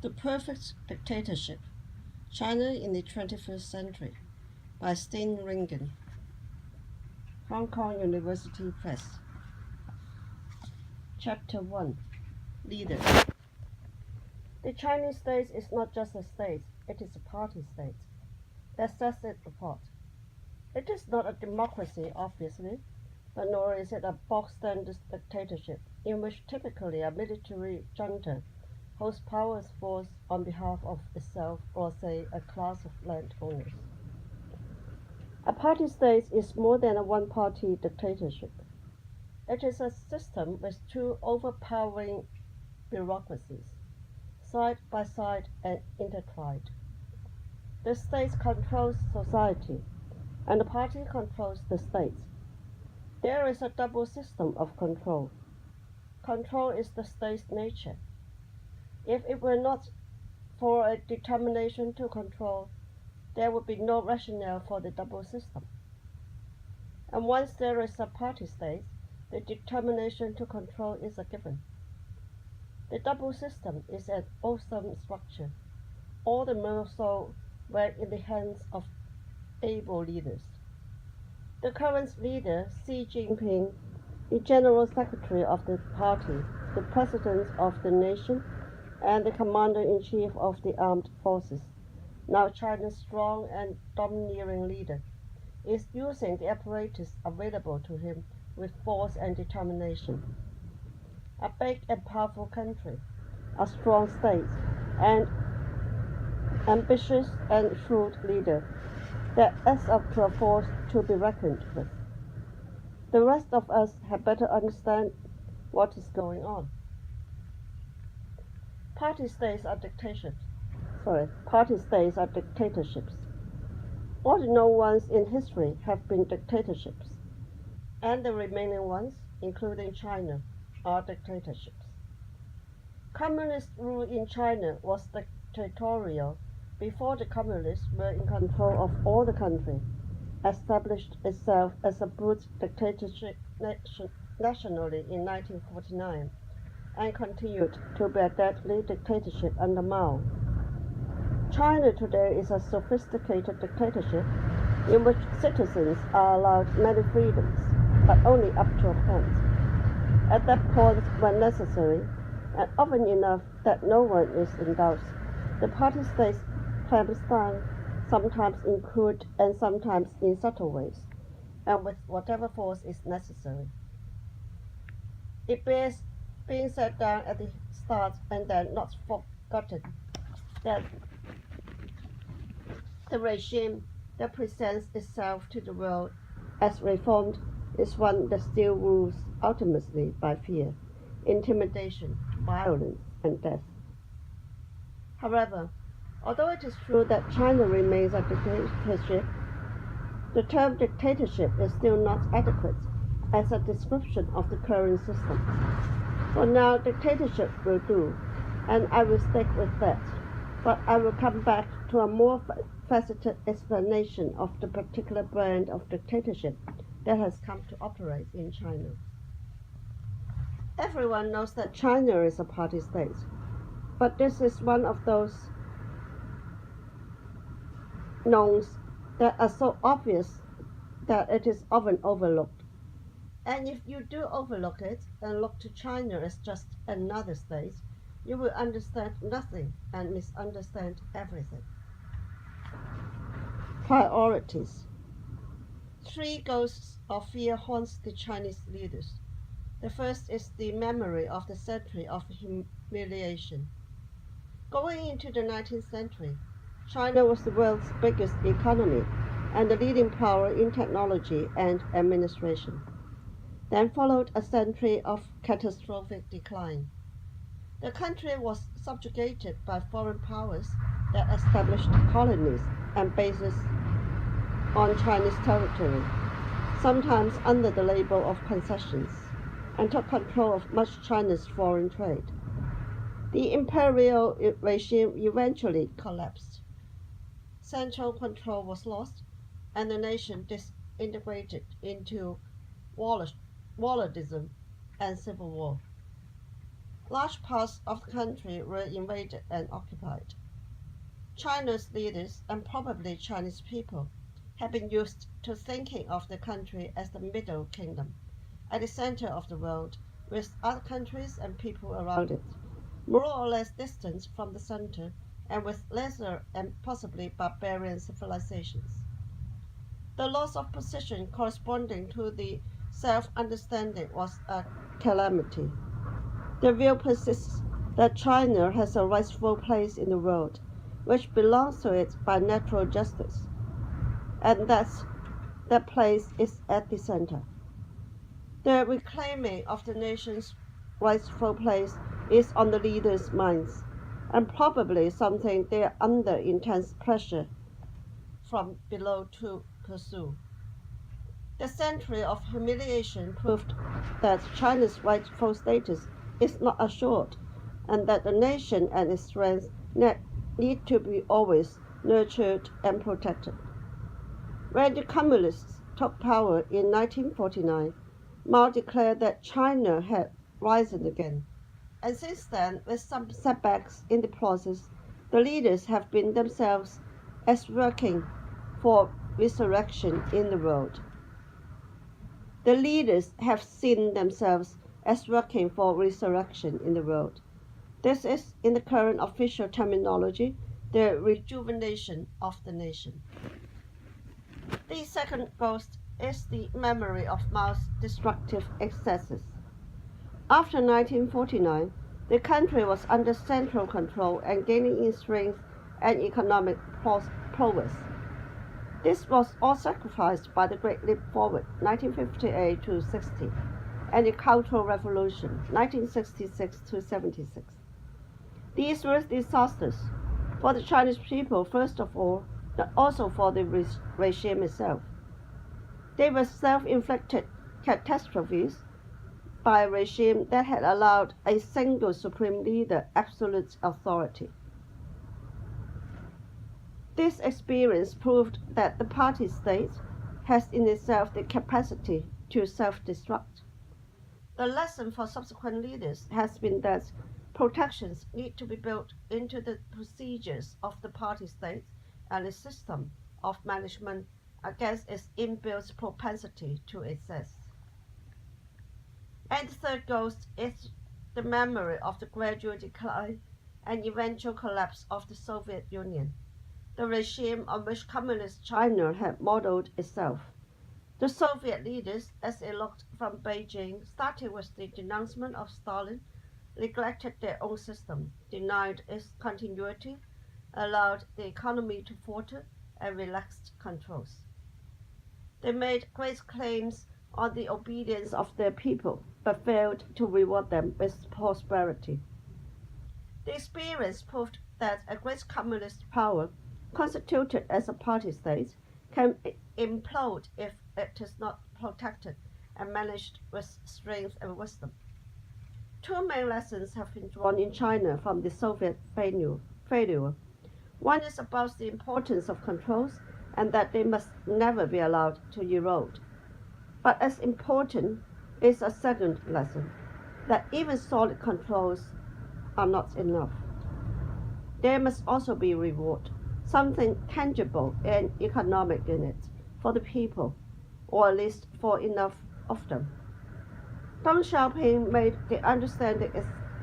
The Perfect Dictatorship, China in the 21st Century, by Stein Ringen, Hong Kong University Press. Chapter 1, Leader. The Chinese state is not just a state, it is a party state. That sets it apart. It is not a democracy, obviously, but nor is it a bog-standard dictatorship, in which typically a military junta holds powers force on behalf of itself or, say, a class of landowners. A party state is more than a one-party dictatorship. It is a system with two overpowering bureaucracies, side by side and intertwined. The state controls society, and the party controls the state. There is a double system of control. Control is the state's nature. If it were not for a determination to control, there would be no rationale for the double system. And once there is a party state, the determination to control is a given. The double system is an awesome structure, all the more so when in the hands of able leaders. The current leader, Xi Jinping, the General Secretary of the party, the President of the nation, and the Commander-in-Chief of the armed forces, now China's strong and domineering leader, is using the apparatus available to him with force and determination. A big and powerful country, a strong state, and ambitious and shrewd leader that adds up to a force to be reckoned with. The rest of us had better understand what is going on. Party states are dictatorships. All the known ones in history have been dictatorships, and the remaining ones, including China, are dictatorships. Communist rule in China was dictatorial before the communists were in control of all the country, established itself as a brute dictatorship nationally in 1949, and continued to be a deadly dictatorship under Mao. China today is a sophisticated dictatorship in which citizens are allowed many freedoms, but only up to a point. At that point, when necessary, and often enough that no one is in doubt, the party states clamps down, sometimes in crude and sometimes in subtle ways, and with whatever force is necessary. It bears being set down at the start and then not forgotten that the regime that presents itself to the world as reformed is one that still rules ultimately by fear, intimidation, violence, and death. However, although it is true that China remains a dictatorship, the term dictatorship is still not adequate as a description of the current system. For now, dictatorship will do, and I will stick with that, but I will come back to a more faceted explanation of the particular brand of dictatorship that has come to operate in China. Everyone knows that China is a party state, but this is one of those knowns that are so obvious that it is often overlooked. And if you do overlook it and look to China as just another state, you will understand nothing and misunderstand everything. Priorities. Three ghosts of fear haunts the Chinese leaders. The first is the memory of the century of humiliation. Going into the 19th century, China was the world's biggest economy and the leading power in technology and administration. Then followed a century of catastrophic decline. The country was subjugated by foreign powers that established colonies and bases on Chinese territory, sometimes under the label of concessions, and took control of much China's foreign trade. The imperial regime eventually collapsed. Central control was lost, and the nation disintegrated into warlordism and civil war. Large parts of the country were invaded and occupied. China's leaders, and probably Chinese people, have been used to thinking of the country as the middle kingdom, at the center of the world, with other countries and people around it, more or less distant from the center, and with lesser and possibly barbarian civilizations. The loss of position corresponding to the self-understanding was a calamity. The view persists that China has a rightful place in the world, which belongs to it by natural justice, and that place is at the center. The reclaiming of the nation's rightful place is on the leaders' minds, and probably something they are under intense pressure from below to pursue. The century of humiliation proved that China's rightful status is not assured, and that the nation and its strength need to be always nurtured and protected. When the Communists took power in 1949, Mao declared that China had risen again, and since then, with some setbacks in the process, the leaders have been themselves as working for resurrection in the world. The leaders have seen themselves as working for resurrection in the world. This is, in the current official terminology, the rejuvenation of the nation. The second ghost is the memory of Mao's destructive excesses. After 1949, the country was under central control and gaining in strength and economic progress. This was all sacrificed by the Great Leap Forward, 1958 to 60, and the Cultural Revolution, 1966 to 76. These were disasters for the Chinese people, first of all, but also for the regime itself. They were self-inflicted catastrophes by a regime that had allowed a single supreme leader absolute authority. This experience proved that the party state has in itself the capacity to self-destruct. The lesson for subsequent leaders has been that protections need to be built into the procedures of the party state and the system of management against its inbuilt propensity to excess. And the third ghost is the memory of the gradual decline and eventual collapse of the Soviet Union, the regime on which Communist China had modeled itself. The Soviet leaders, as they looked from Beijing, started with the denouncement of Stalin, neglected their own system, denied its continuity, allowed the economy to falter, and relaxed controls. They made great claims on the obedience of their people, but failed to reward them with prosperity. The experience proved that a great communist power, constituted as a party state, can implode if it is not protected and managed with strength and wisdom. Two main lessons have been drawn in China from the Soviet failure. One is about the importance of controls and that they must never be allowed to erode. But as important is a second lesson, that even solid controls are not enough. There must also be reward, something tangible and economic in it, for the people, or at least for enough of them. Deng Xiaoping made the understanding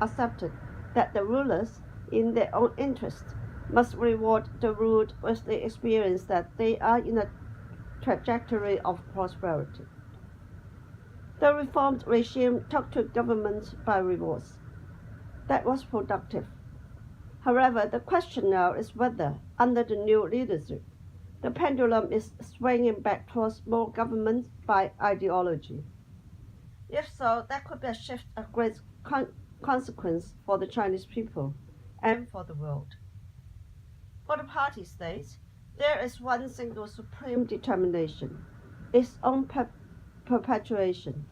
accepted that the rulers, in their own interest, must reward the ruled with the experience that they are in a trajectory of prosperity. The reformed regime took to government by rewards. That was productive. However, the question now is whether, under the new leadership, the pendulum is swinging back towards more government by ideology. If so, that could be a shift of great consequence for the Chinese people and for the world. For the party state, there is one single supreme determination, its own perpetuation.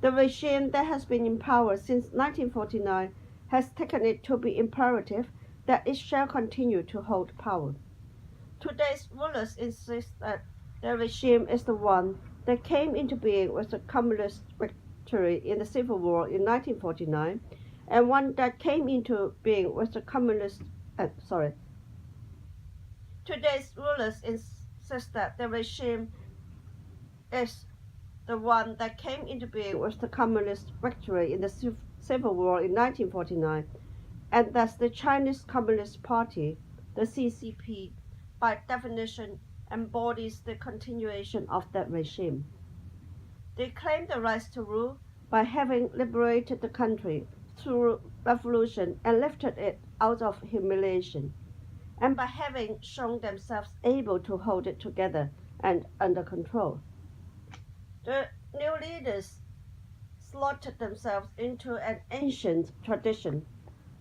The regime that has been in power since 1949 has taken it to be imperative that it shall continue to hold power. Today's rulers insist that the regime is the one that came into being with the communist victory in the Civil War in 1949 and one that came into being with the communist. Sorry. Today's rulers insist that the regime is the one that came into being with the communist victory in the Civil War in 1949, and thus the Chinese Communist Party, the CCP, by definition embodies the continuation of that regime. They claim the right to rule by having liberated the country through revolution and lifted it out of humiliation, and by having shown themselves able to hold it together and under control. The new leaders slotted themselves into an ancient tradition,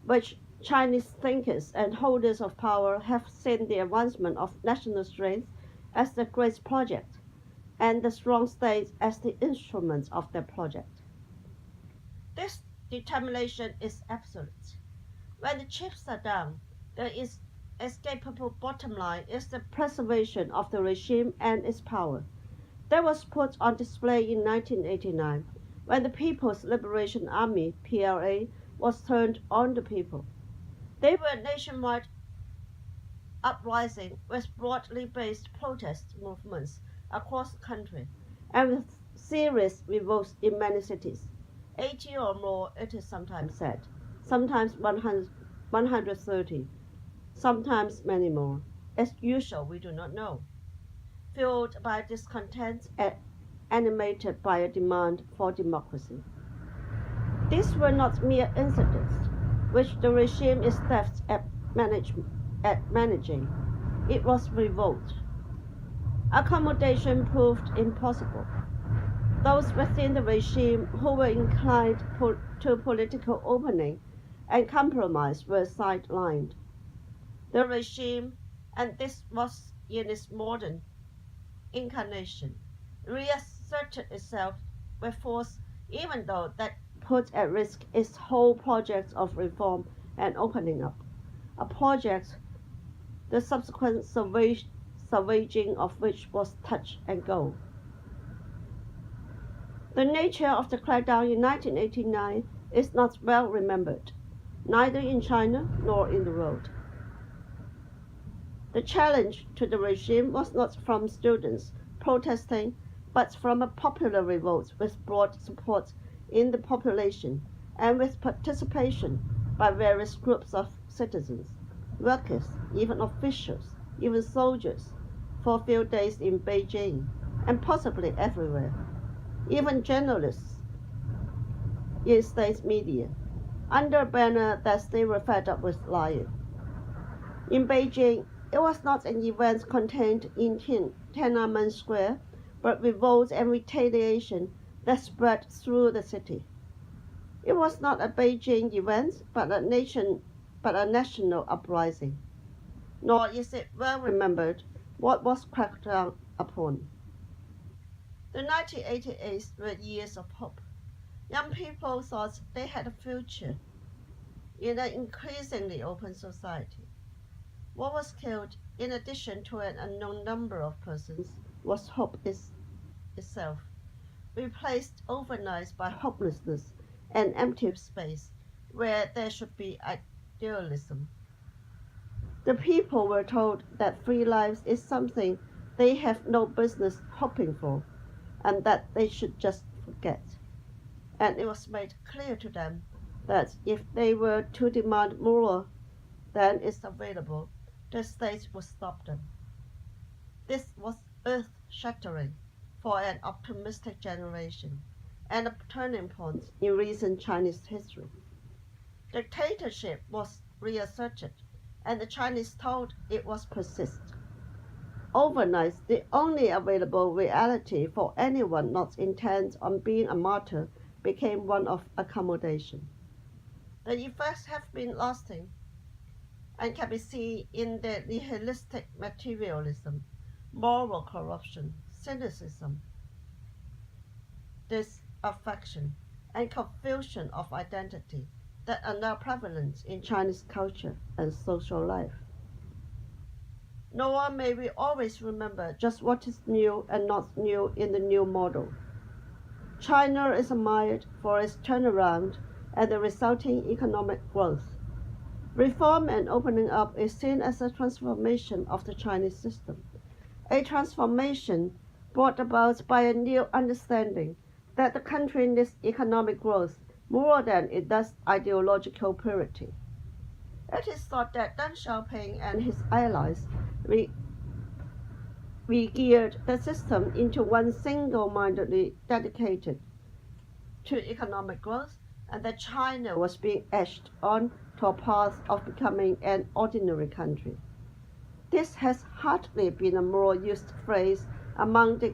which Chinese thinkers and holders of power have seen the advancement of national strength as the great project, and the strong states as the instruments of their project. This determination is absolute. When the chips are down, the inescapable bottom line is the preservation of the regime and its power. That was put on display in 1989 when the People's Liberation Army (PLA) was turned on the people. They were a nationwide uprising with broadly based protest movements across the country and with serious revolts in many cities. 80 or more, it is sometimes said, sometimes 130, sometimes many more. As usual, we do not know. Fueled by discontent and animated by a demand for democracy. These were not mere incidents, which the regime is deft at managing. It was revolt. Accommodation proved impossible. Those within the regime who were inclined to political opening and compromise were sidelined. The regime, and this was in its modern incarnation, reasserted itself with force, even though that put at risk its whole project of reform and opening up, a project the subsequent salvaging of which was touch and go. The nature of the crackdown in 1989 is not well remembered, neither in China nor in the world. The challenge to the regime was not from students protesting, but from a popular revolt with broad support in the population and with participation by various groups of citizens, workers, even officials, even soldiers, for a few days in Beijing and possibly everywhere, even journalists in state media, under a banner that they were fed up with lying. In Beijing, it was not an event contained in Tiananmen Square, but revolt and retaliation that spread through the city. It was not a Beijing event, but a national uprising. Nor is it well remembered what was cracked down upon. The 1988s were years of hope. Young people thought they had a future in an increasingly open society. What was killed, in addition to an unknown number of persons, was hope itself, replaced overnight by hopelessness and empty space where there should be idealism. The people were told that free lives is something they have no business hoping for, and that they should just forget. And it was made clear to them that if they were to demand more than is available, the state would stop them. This was earth-shattering for an optimistic generation and a turning point in recent Chinese history. Dictatorship was reasserted, and the Chinese told it was persist. Overnight, the only available reality for anyone not intent on being a martyr became one of accommodation. The effects have been lasting and can be seen in the nihilistic materialism, moral corruption, cynicism, disaffection, and confusion of identity that are now prevalent in Chinese culture and social life. Nor may we always remember just what is new and not new in the new model. China is admired for its turnaround and the resulting economic growth. Reform and opening up is seen as a transformation of the Chinese system, a transformation brought about by a new understanding that the country needs economic growth more than it does ideological purity. It is thought that Deng Xiaoping and his allies re-geared the system into one single-mindedly dedicated to economic growth, and that China was being edged on to a path of becoming an ordinary country. This has hardly been a more used phrase among the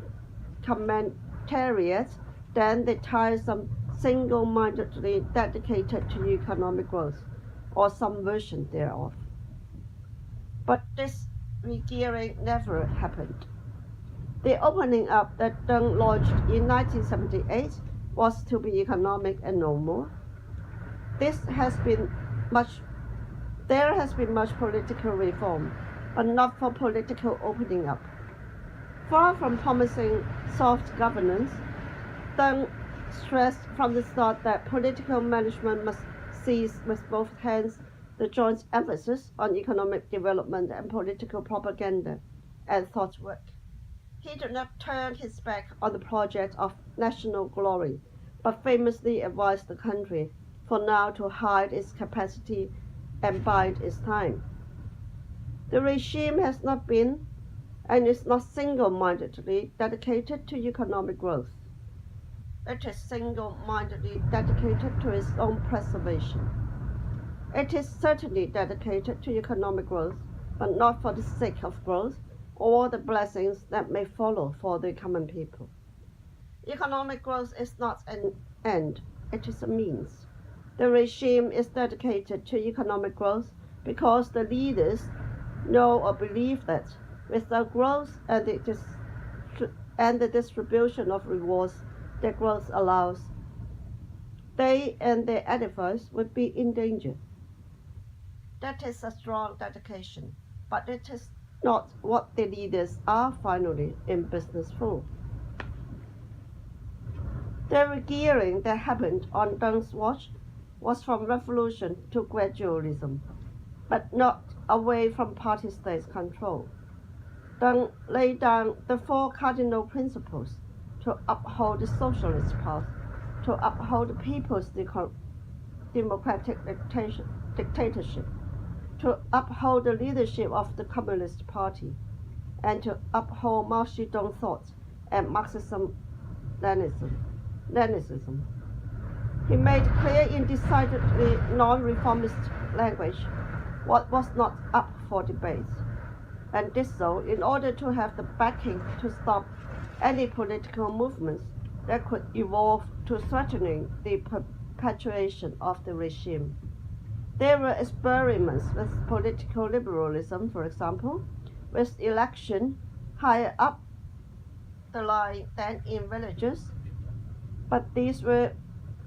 commentariats than the tiresome single-mindedly dedicated to economic growth, or some version thereof. But this regearing never happened. The opening up that Deng launched in 1978 was to be economic and no more. There has been much political reform, but not for political opening up. Far from promising soft governance, Deng stressed from the start that political management must seize with both hands the joint emphasis on economic development and political propaganda and thought work. He did not turn his back on the project of national glory, but famously advised the country for now to hide its capacity and bide its time. The regime has not been and is not single-mindedly dedicated to economic growth. It is single-mindedly dedicated to its own preservation. It is certainly dedicated to economic growth, but not for the sake of growth or the blessings that may follow for the common people. Economic growth is not an end, it is a means. The regime is dedicated to economic growth because the leaders know or believe that without growth and the distribution of rewards that growth allows, they and their edifice would be in danger. That is a strong dedication, but it is not what the leaders are finally in business for. The regearing that happened on Deng's watch was from revolution to gradualism, but not away from party state control. Deng laid down the four cardinal principles to uphold the socialist path, to uphold the people's democratic dictatorship, to uphold the leadership of the Communist Party, and to uphold Mao Zedong thought and Marxism-Leninism. He made clear in decidedly non-reformist language what was not up for debate, and did so in order to have the backing to stop any political movements that could evolve to threatening the perpetuation of the regime. There were experiments with political liberalism, for example, with election higher up the line than in villages, but these were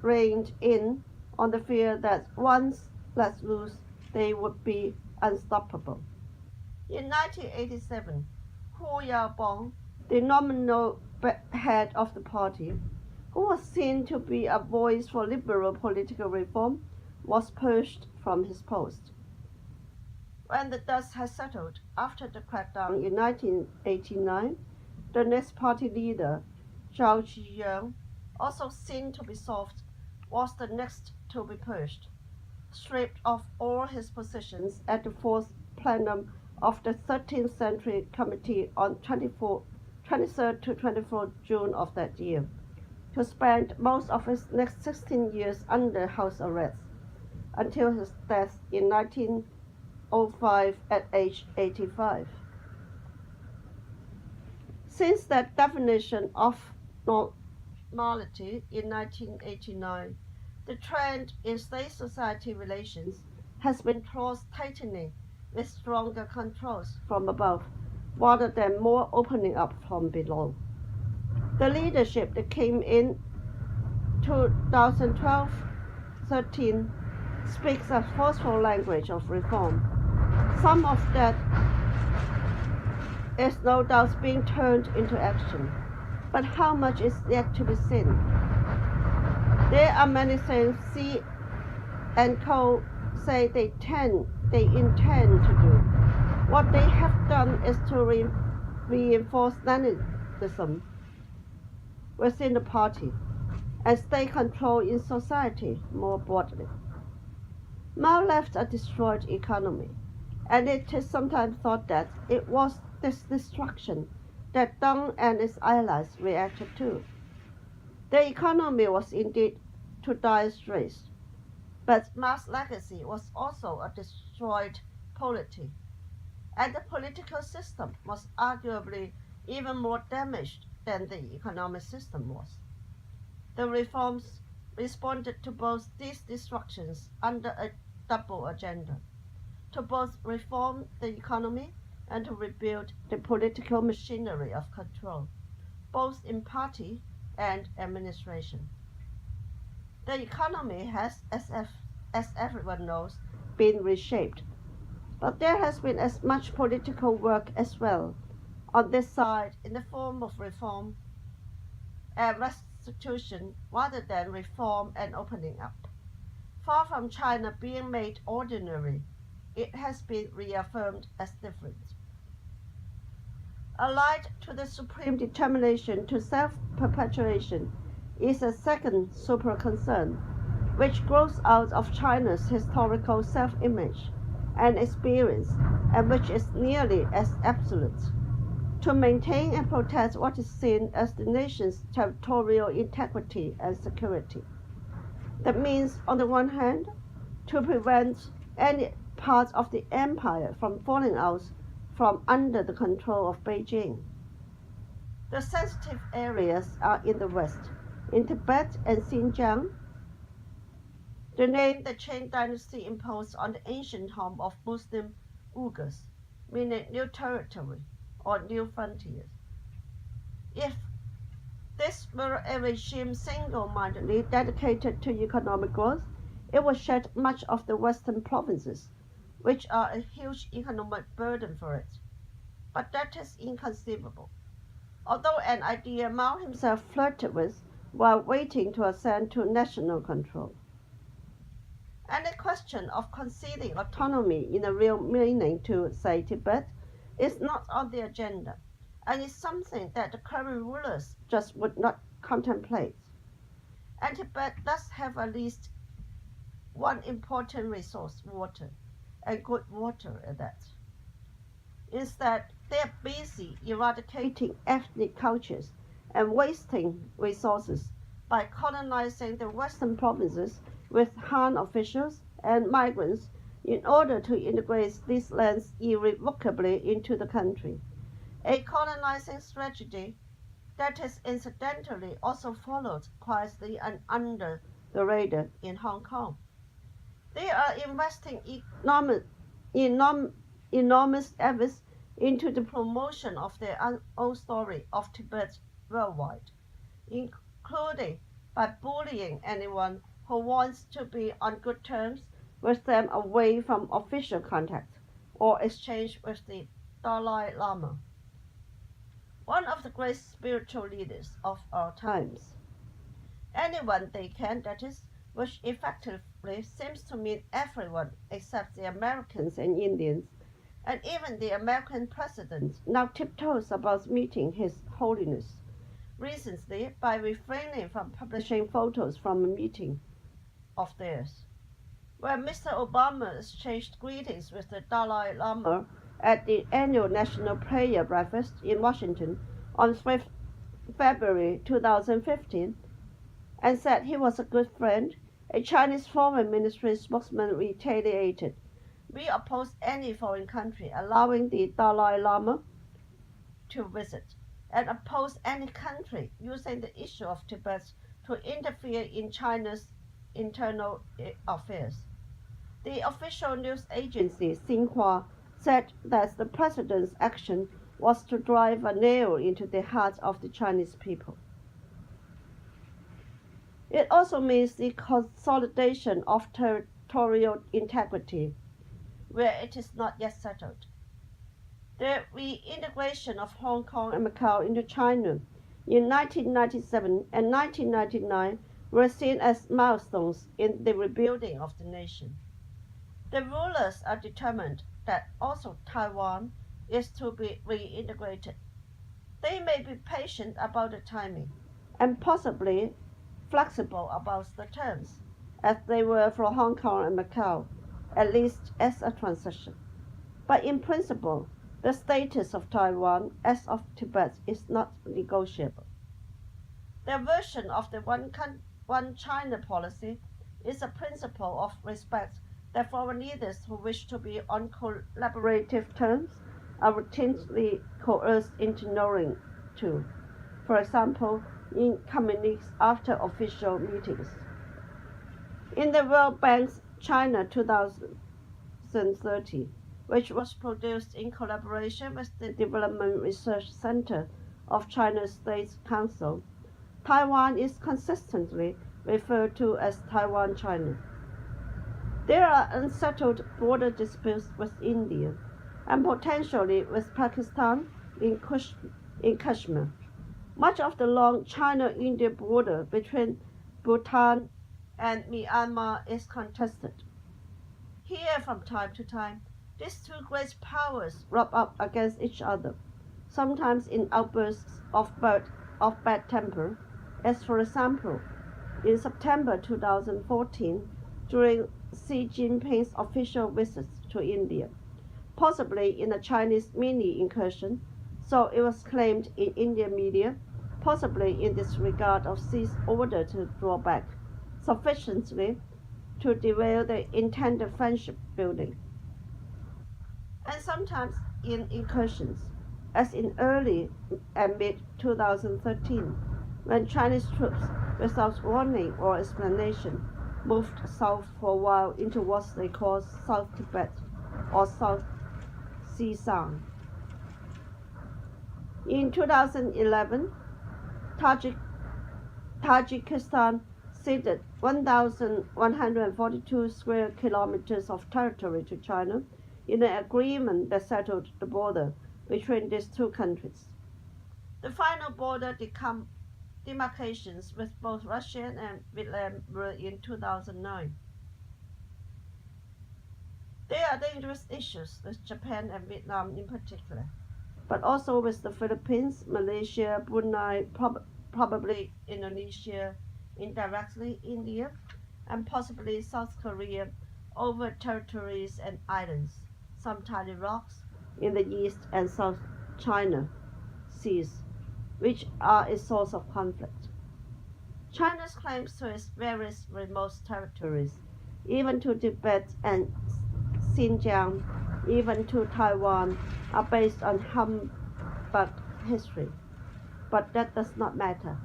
reined in on the fear that once let loose, they would be unstoppable. In 1987, Hu Yaobang, the nominal head of the party, who was seen to be a voice for liberal political reform, was purged from his post. When the dust had settled after the crackdown in 1989, the next party leader, Zhao Ziyang, also seen to be soft, was the next to be purged, stripped of all his positions at the fourth plenum of the 13th Century Committee on 23rd to 24th June of that year, to spend most of his next 16 years under house arrest, until his death in 1905 at age 85. Since that definition of normality in 1989, the trend in state-society relations has been towards tightening with stronger controls from above, rather than more opening up from below. The leadership that came in 2012-13 speaks a forceful language of reform. Some of that is no doubt being turned into action, but how much is yet to be seen? There are many things and Co say they intend to do. What they have done is to reinforce Leninism within the party and state control in society more broadly. Mao left a destroyed economy, and it is sometimes thought that it was this destruction that Deng and his allies reacted to. The economy was indeed to dire straits, but Mao's legacy was also a destroyed polity, and the political system was arguably even more damaged than the economic system was. The reforms responded to both these destructions under a double agenda, to both reform the economy and to rebuild the political machinery of control, both in party and administration. The economy has, as everyone knows, been reshaped, but there has been as much political work as well on this side in the form of reform and restitution rather than reform and opening up. Far from China being made ordinary, it has been reaffirmed as different. Allied to the supreme determination to self-perpetuation is a second super concern, which grows out of China's historical self-image and experience, and which is nearly as absolute. To maintain and protect what is seen as the nation's territorial integrity and security. That means, on the one hand, to prevent any part of the empire from falling out from under the control of Beijing. The sensitive areas are in the west, in Tibet and Xinjiang. The name the Qing dynasty imposed on the ancient home of Muslim Uyghurs, meaning new territory or new frontiers. If this were a regime single-mindedly dedicated to economic growth, it would shed much of the western provinces, which are a huge economic burden for it. But that is inconceivable, although an idea Mao himself flirted with while waiting to ascend to national control. And the question of conceding autonomy in a real meaning to, say, Tibet is not on the agenda, and is something that the current rulers just would not contemplate. And Tibet does have at least one important resource, water, and good water at that. Instead, they are busy eradicating ethnic cultures and wasting resources by colonizing the western provinces with Han officials and migrants in order to integrate these lands irrevocably into the country, a colonizing strategy that is incidentally also followed quietly and under the radar in Hong Kong. They are investing enormous efforts into the promotion of their own story of Tibet worldwide, including by bullying anyone who wants to be on good terms with them away from official contact or exchange with the Dalai Lama, one of the great spiritual leaders of our times. Anyone they can, that is, which effectively seems to mean everyone except the Americans and Indians, and even the American president now tiptoes about meeting His Holiness recently by refraining from publishing photos from a meeting of theirs, where Mr. Obama exchanged greetings with the Dalai Lama at the annual National Prayer Breakfast in Washington on 5th February 2015, and said he was a good friend. A Chinese Foreign Ministry spokesman retaliated. We oppose any foreign country allowing the Dalai Lama to visit, and oppose any country using the issue of Tibet to interfere in China's internal affairs. The official news agency Xinhua said that the president's action was to drive a nail into the heart of the Chinese people. It also means the consolidation of territorial integrity, where it is not yet settled. The reintegration of Hong Kong and Macau into China in 1997 and 1999 were seen as milestones in the rebuilding of the nation. The rulers are determined that also Taiwan is to be reintegrated. They may be patient about the timing and possibly flexible about the terms, as they were for Hong Kong and Macau, at least as a transition. But in principle, the status of Taiwan as of Tibet is not negotiable. Their version of the one China policy is a principle of respect that foreign leaders who wish to be on collaborative terms are routinely coerced into knowing to, for example, in communiques after official meetings. In the World Bank's China 2030, which was produced in collaboration with the Development Research Center of China's State Council, Taiwan is consistently referred to as Taiwan China. There are unsettled border disputes with India and potentially with Pakistan in Kashmir. Much of the long China-India border between Bhutan and Myanmar is contested. Here, from time to time, these two great powers rub up against each other, sometimes in outbursts of bad temper, as for example, in September 2014, during Xi Jinping's official visits to India, possibly in a Chinese mini incursion, so it was claimed in Indian media, possibly in disregard of Xi's order to draw back, sufficiently to derail the intended friendship building. And sometimes in incursions, as in early and mid 2013, when Chinese troops, without warning or explanation, moved south for a while into what they call South Tibet or South Xizang. In 2011, Tajikistan ceded 1,142 square kilometers of territory to China in an agreement that settled the border between these two countries. The final border demarcations with both Russia and Vietnam were in 2009. There are dangerous issues with Japan and Vietnam in particular, but also with the Philippines, Malaysia, Brunei, probably Indonesia, indirectly India, and possibly South Korea over territories and islands, some tiny rocks in the East and South China Seas, which are a source of conflict. China's claims to its various remote territories, even to Tibet and Xinjiang, even to Taiwan, are based on humbug history. But that does not matter.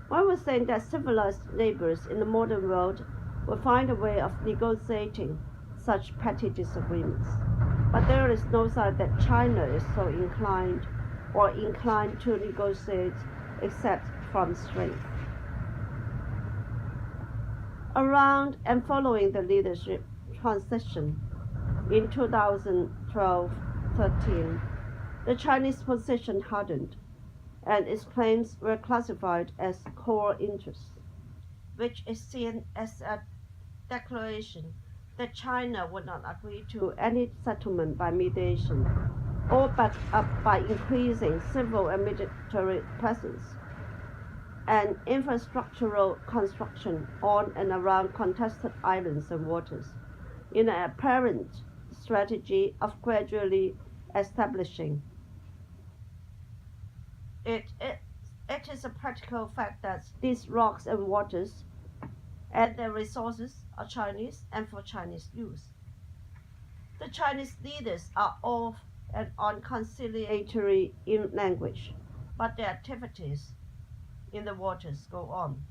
One would think that civilized neighbors in the modern world will find a way of negotiating such petty disagreements. But there is no sign that China is so inclined or inclined to negotiate except from strength. Around and following the leadership transition in 2012-13, the Chinese position hardened, and its claims were classified as core interests, which is seen as a declaration that China would not agree to any settlement by mediation, or backed up by increasing civil and military presence and infrastructural construction on and around contested islands and waters, in an apparent strategy of gradually establishing it is a practical fact that these rocks and waters and their resources are Chinese and for Chinese use. The Chinese leaders are off and on conciliatory in language, but their activities in the waters go on.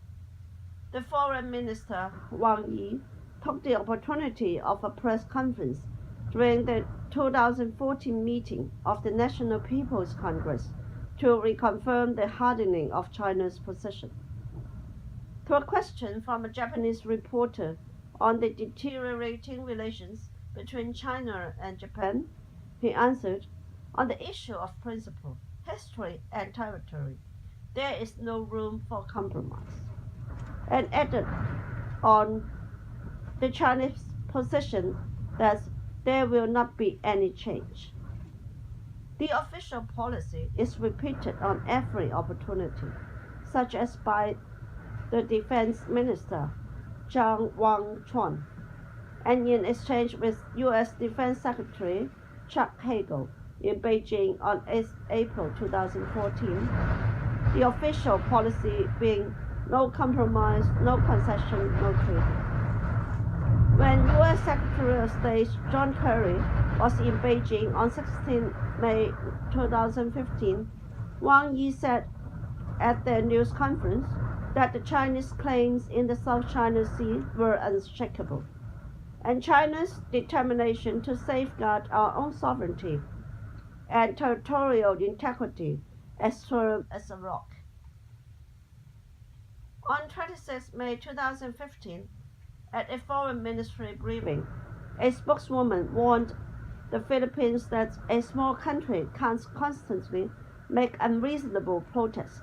The Foreign Minister Wang Yi took the opportunity of a press conference during the 2014 meeting of the National People's Congress to reconfirm the hardening of China's position. To a question from a Japanese reporter on the deteriorating relations between China and Japan, he answered, "On the issue of principle, history, and territory, there is no room for compromise." and added on the Chinese position that there will not be any change. The official policy is repeated on every opportunity, such as by the Defense Minister, Zhang Wang-chuan, and in exchange with U.S. Defense Secretary Chuck Hagel in Beijing on 8 April 2014, the official policy being no compromise, no concession, no treaty. When U.S. Secretary of State John Kerry was in Beijing on 16 May 2015, Wang Yi said at their news conference that the Chinese claims in the South China Sea were unshakable, and China's determination to safeguard our own sovereignty and territorial integrity as firm as a rock. On 26 May 2015, at a foreign ministry briefing, a spokeswoman warned the Philippines that a small country can't constantly make unreasonable protests.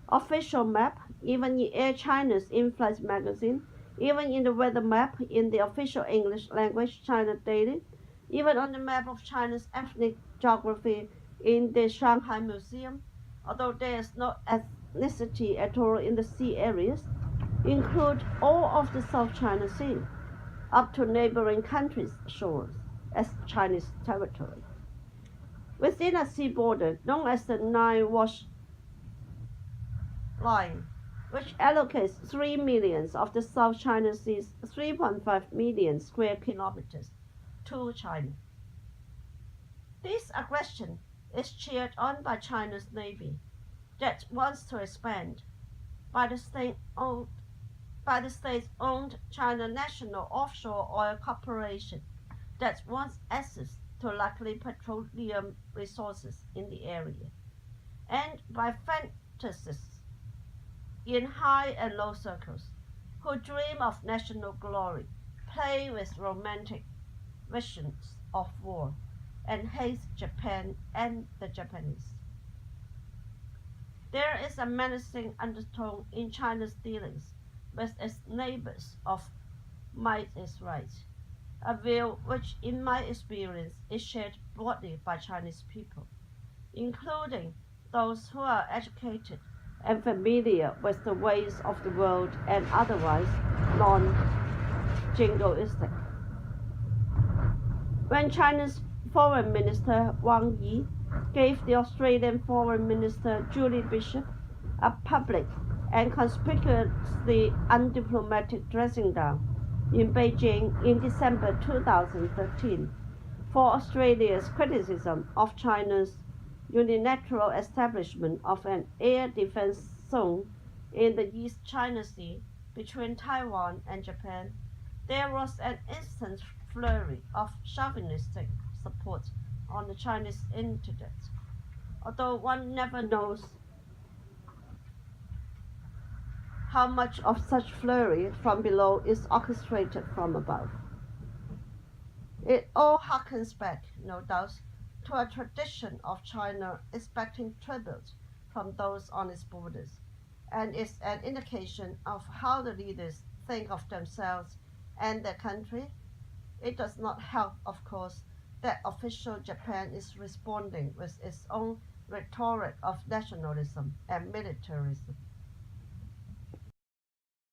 Official map, even in Air China's in-flight magazine, even in the weather map in the official English language China Daily, even on the map of China's ethnic geography in the Shanghai Museum, although there is no ethnicity at all in the sea areas, include all of the South China Sea, up to neighboring countries' shores, as Chinese territory. Within a sea border known as the Nine-Wash Line, which allocates 3 million of the South China Sea's 3.5 million square kilometers to China. This aggression is cheered on by China's Navy, that wants to expand, by the state-owned China National Offshore Oil Corporation that wants access to likely petroleum resources in the area, and by fantasists in high and low circles who dream of national glory, play with romantic visions of war, and hate Japan and the Japanese. There is a menacing undertone in China's dealings with its neighbors of might is right, a view which in my experience is shared broadly by Chinese people, including those who are educated and familiar with the ways of the world and otherwise non-jingoistic. When China's Foreign Minister Wang Yi gave the Australian Foreign Minister Julie Bishop a public and conspicuously undiplomatic dressing down in Beijing in December 2013 for Australia's criticism of China's unilateral establishment of an air defense zone in the East China Sea between Taiwan and Japan, there was an instant flurry of chauvinistic support on the Chinese internet, although one never knows how much of such flurry from below is orchestrated from above. It all harkens back, no doubt, to a tradition of China expecting tribute from those on its borders, and is an indication of how the leaders think of themselves and their country. It does not help, of course, that official Japan is responding with its own rhetoric of nationalism and militarism.